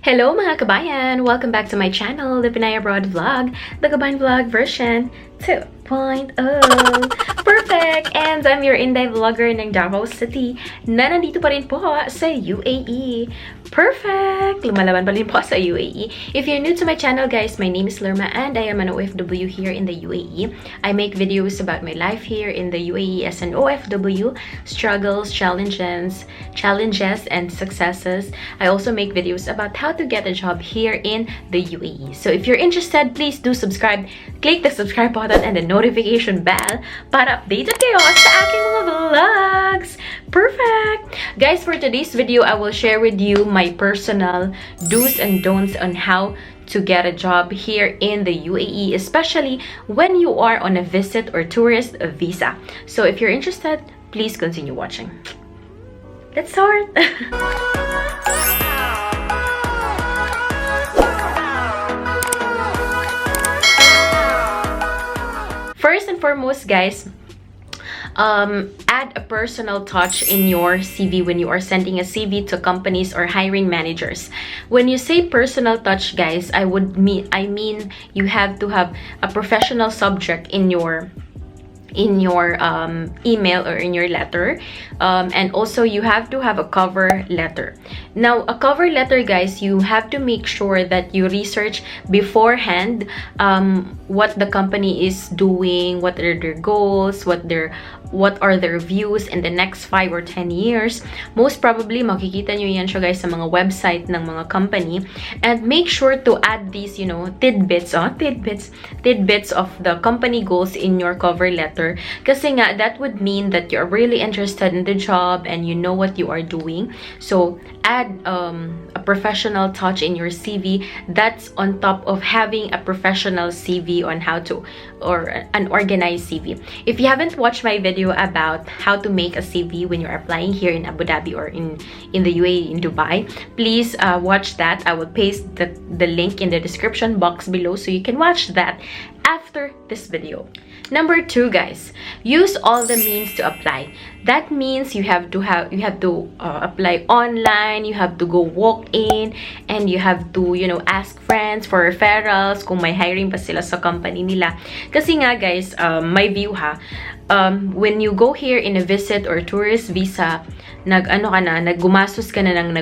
Hello mga kabayan! Welcome back to my channel, the Pinayabroad Vlog, the Kabayan Vlog version 2.0. Perfect! And I'm your Inday vlogger ng Davao City na nandito pa rin po sa UAE. Perfect! Lumalaban pa rin po sa UAE. If you're new to my channel guys, my name is Lerma and I am an OFW here in the UAE. I make videos about my life here in the UAE as an OFW, struggles, challenges, and successes. I also make videos about how to get a job here in the UAE. So if you're interested, please do subscribe. Click the subscribe button and the notification bell para updated kayo sa aking mga vlogs. Perfect! Guys, for today's video, I will share with you my personal do's and don'ts on how to get a job here in the UAE, especially when you are on a visit or tourist visa. So if you're interested, please continue watching. Let's start! First and foremost, guys, add a personal touch in your CV when you are sending a CV to companies or hiring managers. When you say personal touch, guys, I mean you have to have a professional subject in your email or in your letter, and also you have to have a cover letter. Now, a cover letter, guys, you have to make sure that you research beforehand what the company is doing, what are their goals, what are their views in the next 5 or 10 years. Most probably, makikita nyo yan siya, guys, sa mga website ng mga company. And make sure to add these, you know, tidbits of the company goals in your cover letter. Kasi nga, that would mean that you're really interested in the job and you know what you are doing. So, add a professional touch in your CV. That's on top of having a professional CV on how to, or an organized CV. If you haven't watched my video about how to make a CV when you're applying here in Abu Dhabi or in the UAE, in Dubai, please watch that. I will paste the link in the description box below so you can watch that after this video. Number 2, guys, use all the means to apply. That means you have to apply online, you have to go walk in, and you have to, you know, ask friends for referrals kung may hiring pa sila sa company nila. Kasi nga, guys, my view ha, when you go here in a visit or tourist visa, naggumastos ka na ng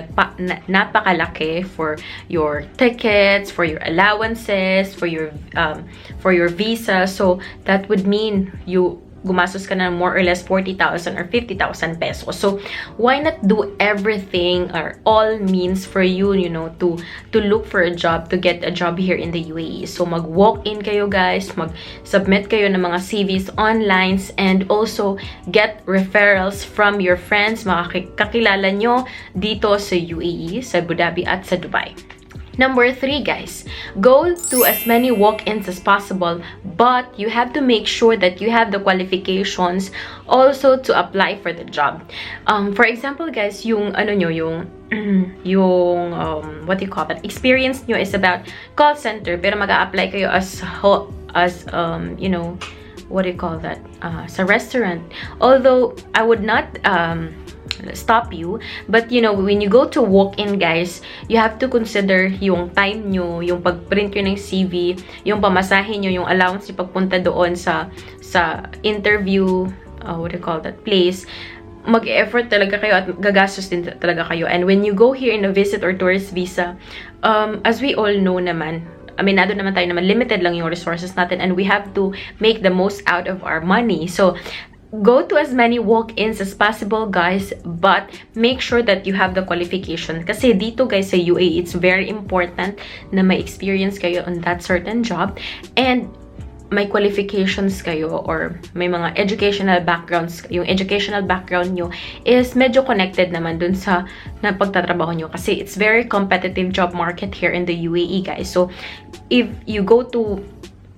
napakalaki for your tickets, for your allowances, for your visa. So that would mean you gumastos ka na more or less 40,000 or 50,000 pesos. So why not do everything or all means for you, you know, to look for a job, to get a job here in the UAE. So mag-walk-in kayo, guys, mag-submit kayo ng mga CVs online, and also get referrals from your friends, mga kakilala nyo dito sa UAE, sa Abu Dhabi at sa Dubai. Number 3, guys, go to as many walk-ins as possible, but you have to make sure that you have the qualifications also to apply for the job. For example, guys, yung what do you call that? Experience nyo is about call center, pero mag-a-apply kayo as you know, what do you call that? Sa restaurant. Although I would not stop you, but you know, when you go to walk-in, guys, you have to consider yung time nyo, yung pag-print nyo ng CV, yung pamasahe nyo, yung allowance nyo pagpunta doon sa interview, what do you call that, place. Mag-effort talaga kayo at gagastos din talaga kayo. And when you go here in a visit or tourist visa, as we all know naman, aminado naman tayo naman, limited lang yung resources natin, and we have to make the most out of our money. So go to as many walk-ins as possible, guys, but make sure that you have the qualification. Kasi dito, guys, sa UAE, it's very important na may experience kayo on that certain job and may qualifications kayo or may mga educational backgrounds. Yung educational background nyo is medyo connected naman dun sa pagtatrabaho nyo, kasi it's very competitive job market here in the UAE, guys. So if you go to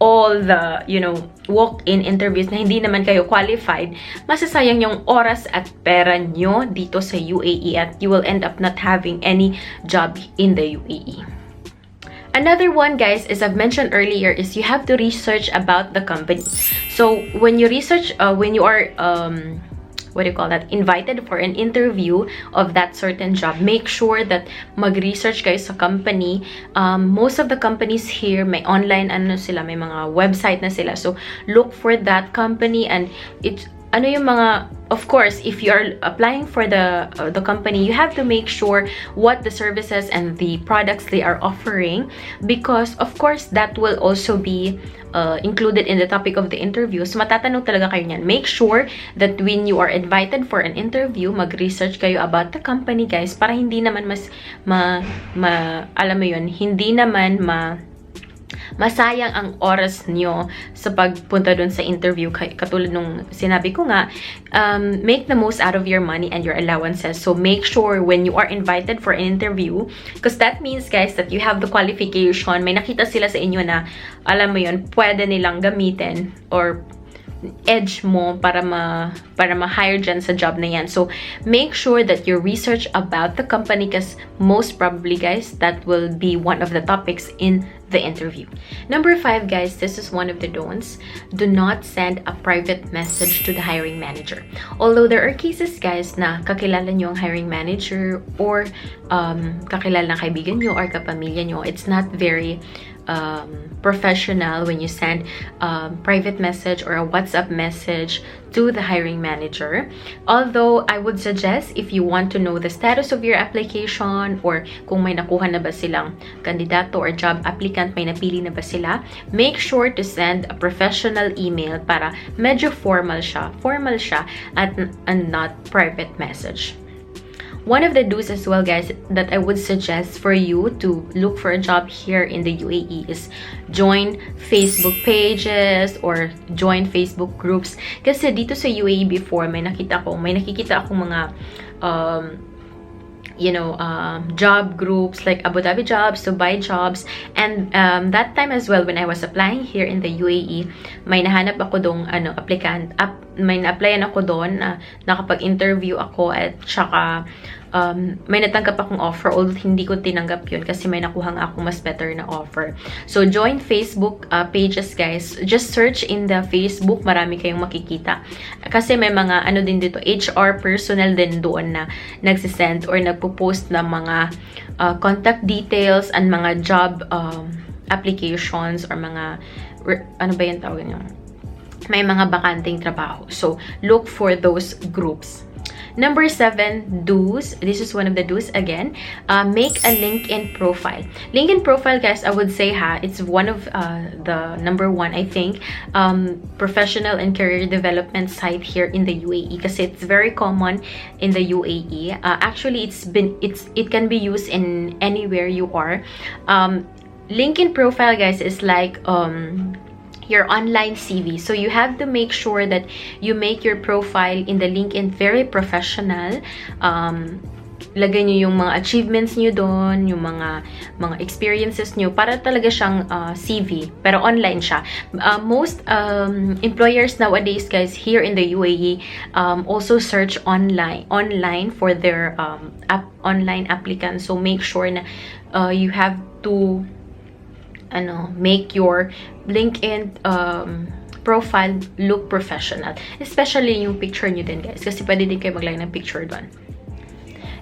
all the, you know, walk-in interviews na hindi naman kayo qualified, masasayang yung oras at pera nyo dito sa UAE at you will end up not having any job in the UAE. Another one, guys, as I've mentioned earlier, is you have to research about the company. So when you research, when you are what do you call that, invited for an interview of that certain job, make sure that mag-research kayo sa company. Most of the companies here, may online, may mga website na sila. So, look for that company, and it's, yung mga, of course, if you are applying for the company, you have to make sure what the services and the products they are offering, because of course that will also be included in the topic of the interview. So matatanong talaga kayo niyan. Make sure that when you are invited for an interview, mag-research kayo about the company, guys, para hindi naman alam mo yun, hindi naman masayang ang oras nyo sa pagpunta dun sa interview. Katulad nung sinabi ko nga, make the most out of your money and your allowances. So make sure when you are invited for an interview, because that means, guys, that you have the qualification. May nakita sila sa inyo na, alam mo yun, pwede nilang gamitin or edge mo para ma-hire dyan sa job na yan. So, make sure that you research about the company, because most probably, guys, that will be one of the topics in the interview. Number 5, guys, this is one of the don'ts. Do not send a private message to the hiring manager. Although there are cases, guys, na kakilala nyo ang hiring manager or kakilala ng kaibigan nyo or kapamilya nyo, it's not very professional when you send private message or a WhatsApp message to the hiring manager. Although I would suggest, if you want to know the status of your application or kung may nakuha na ba silang kandidato or job applicant, may napili na ba sila, make sure to send a professional email para medyo formal siya and not private message. One of the do's as well, guys, that I would suggest for you to look for a job here in the UAE is join Facebook pages or join Facebook groups. Kasi dito sa UAE before, may nakikita akong mga job groups like Abu Dhabi jobs, Dubai jobs, and that time as well when I was applying here in the UAE, may nahanap ako dong may na-applyan ako doon na nakapag-interview ako, at saka may natanggap akong offer, although hindi ko tinanggap yun kasi may nakuha nga akong mas better na offer. So join Facebook pages, guys. Just search in the Facebook, marami kayong makikita. Kasi may mga din dito, HR personnel din doon na nagsisend or nagpo-post ng mga contact details and mga job applications or mga may mga bakanting trabaho. So, look for those groups. Number 7, do's. This is one of the do's again. Make a LinkedIn profile. LinkedIn profile, guys, I would say it's one of the number 1, I think, professional and career development site here in the UAE, kasi it's very common in the UAE. Actually, it can be used in anywhere you are. LinkedIn profile, guys, is like your online CV. So you have to make sure that you make your profile in the LinkedIn very professional. Lagay nyo yung mga achievements nyo doon, yung mga experiences nyo, para talaga siyang CV, pero online siya. Most employers nowadays, guys, here in the UAE, also search online for their online applicants. So make sure na you have to make your LinkedIn profile look professional. Especially yung picture nyo din, guys. Kasi pwede din kayo maglagay ng picture doon.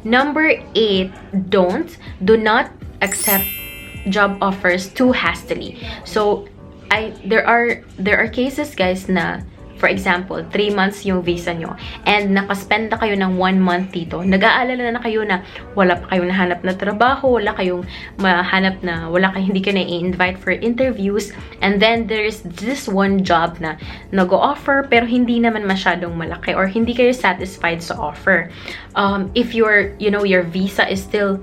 Number 8, do not accept job offers too hastily. So, there are cases, guys, na for example, 3 months yung visa nyo and nakaspend na kayo ng 1 month dito. Nag-aalala na kayo na wala pa kayong nahanap na trabaho, hindi ka na i-invite for interviews, and then there's this one job na nag-o-offer pero hindi naman masyadong malaki or hindi kayo satisfied sa offer. If your visa is still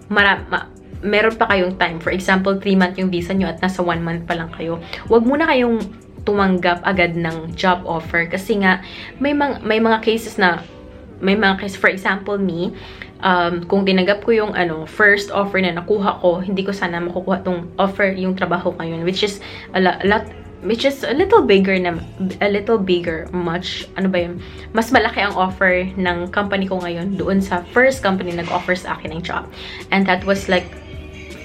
meron pa kayong time. For example, 3 month yung visa nyo at nasa 1 month pa lang kayo. Huwag muna kayong tumanggap agad ng job offer kasi nga may mga cases, for example me, kung tinanggap ko yung first offer na nakuha ko, hindi ko sana makukuha tong offer, yung trabaho ngayon, which is a little bigger, mas malaki ang offer ng company ko ngayon doon sa first company nag-offer sa akin ng job, and that was like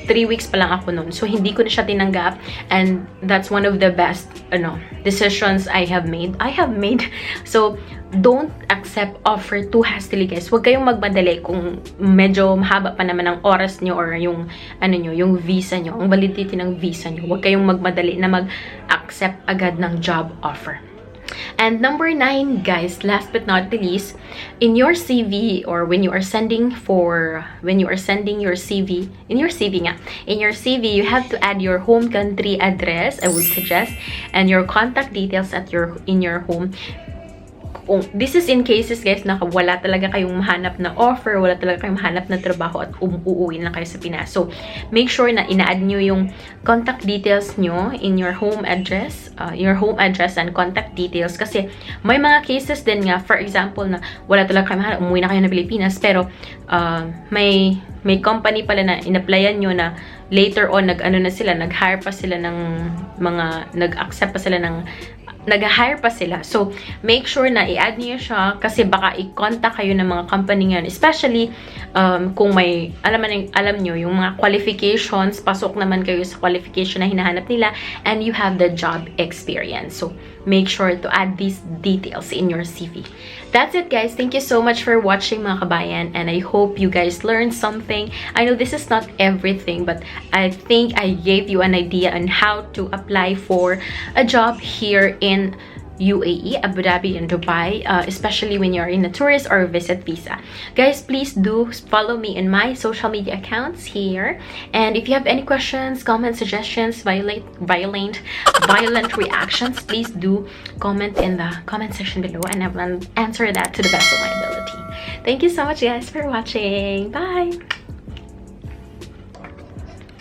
3 weeks pa lang ako noon. So, hindi ko na siya tinanggap. And that's one of the best, decisions I have made. So, don't accept offer too hastily, guys. Huwag kayong magmadali kung medyo mahaba pa naman ang oras nyo or yung, yung visa nyo, ang validity ng visa nyo. Huwag kayong magmadali na mag-accept agad ng job offer. And number 9, guys, last but not the least, in your CV or when you are sending your CV, in your CV, you have to add your home country address, I would suggest, and your contact details in your home. This is in cases, guys, na wala talaga kayong mahanap na offer, wala talaga kayong mahanap na trabaho at uuwi na kayo sa Pinas. So, make sure na ina-add nyo yung contact details nyo in your home address and contact details. Kasi, may mga cases din nga, for example, na wala talaga kayong mahanap, umuwi na kayo na Pilipinas, pero may company pala na in-applyan nyo na later on, nag-hire pa sila ng mga, nag-accept pa sila ng nag-hire pa sila. So, make sure na i-add niyo siya kasi baka i-contact kayo ng mga company ngayon. Especially, kung may, alam nyo, yung mga qualifications, pasok naman kayo sa qualification na hinahanap nila and you have the job experience. So, make sure to add these details in your CV. That's it, guys. Thank you so much for watching, mga kabayan, and I hope you guys learned something. I know this is not everything, but I think I gave you an idea on how to apply for a job here in UAE, Abu Dhabi, and Dubai, especially when you're in a tourist or visit visa. Guys, please do follow me in my social media accounts here. And if you have any questions, comments, suggestions, violent reactions, please do comment in the comment section below and I will answer that to the best of my ability. Thank you so much, guys, for watching. Bye!